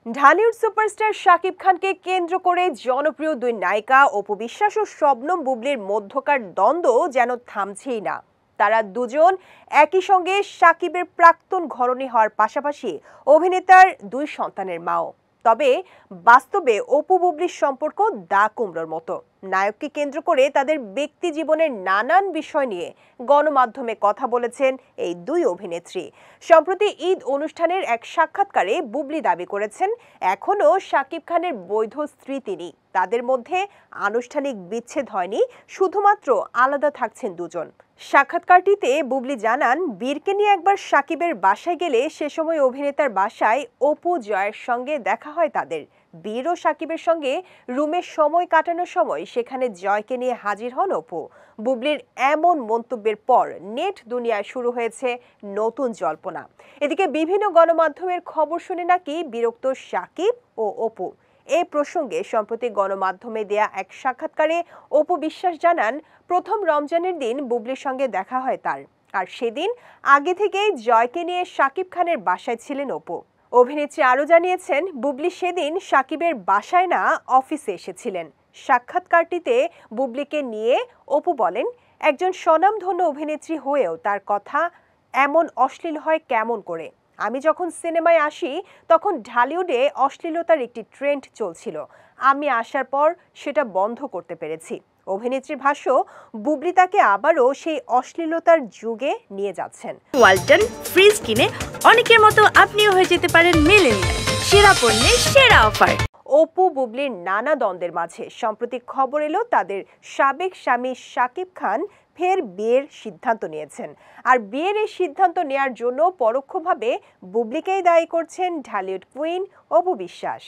Dhallywood superstar Shakib খানকে কেন্দ্র করে জনপ্রিয় দুই নায়িকা অপু বিশ্বাস ও শবনম বুবলির মধ্যকার দ্বন্দ্ব যেন থামছেই না। তারা দুজন একই সঙ্গে শাকিবের প্রাক্তন ঘরণী হওয়ার পাশাপাশি অভিনেতার দুই সন্তানের মাও। তবে বাস্তবে অপু বুবলির সম্পর্ক দা কুমড়োর মতো। নায়ককে কেন্দ্র করে তাদের ব্যক্তি জীবনের নানান বিষয় নিয়ে গণমাধ্যমে কথা বলেছেন এই দুই অভিনেত্রী। সম্প্রতি ঈদ অনুষ্ঠানের এক সাক্ষাৎকারে বুবলি দাবি করেছেন এখনও শাকিব খানের বৈধ স্ত্রী তিনি। তাদের মধ্যে আনুষ্ঠানিক বিচ্ছেদ হয়নি, শুধুমাত্র আলাদা থাকছেন দুজন। সাক্ষাৎকারটিতে বুবলি জানান, বীরকে নিয়ে একবার শাকিবের বাসায় গেলে সে সময় অভিনেতার বাসায় অপু জয়ের সঙ্গে দেখা হয় তাদের। বীর ও শাকিবের সঙ্গে রুমে সময় কাটানোর সময় সেখানে জয়কে নিয়ে হাজির হন অপু। বুবলির এমন মন্তব্যের পর নেট দুনিয়ায় শুরু হয়েছে নতুন জল্পনা। এদিকে বিভিন্ন গণমাধ্যমের খবর শুনে নাকি বিরক্ত শাকিব ও অপু। এই প্রসঙ্গে সম্প্রতি গণমাধ্যমে দেয়া এক সাক্ষাৎকারে অপু বিশ্বাস জানান, প্রথম রমজানের দিন বুবলির সঙ্গে দেখা হয় তার, আর সেদিন আগে থেকেই জয়কে নিয়ে শাকিব খানের বাসায় ছিলেন অপু। অভিনেত্রী আরও জানিয়েছেন, বুবলি সেদিন শাকিবের বাসায় না অফিসে এসেছিলেন। সাক্ষাৎকারটিতে বুবলিকে নিয়ে অপু বলেন, একজন স্বনামধন্য অভিনেত্রী হয়েও তার কথা এমন অশ্লীল হয় কেমন করে? আমি যখন সিনেমায় আসি তখন ঢালিউডে অশ্লীলতার একটি ট্রেন্ড চলছিল। আমি আসার পর সেটা বন্ধ করতে পেরেছি। অভিনেত্রীর ভাষ্য, বুবলি তাকে আবারও সেই অশ্লীলতার যুগে নিয়ে যাচ্ছেন। ওয়ালটন ফ্রিজ কিনে অনেকের মতো আপনিও হয়ে যেতে পারেন মিলেনিয়াল। সেরা পণ্যের সেরা অফার। অপু বুবলির নানা দ্বন্দ্বের মাঝে সম্প্রতি খবর এলো তাদের সাবেক স্বামী শাকিব খান ফের বিয়ের সিদ্ধান্ত নিয়েছেন। আর বিয়ের এই সিদ্ধান্ত নেয়ার জন্য পরোক্ষভাবে বুবলিকেই দায়ী করছেন ঢালিউড কুইন অপু বিশ্বাস।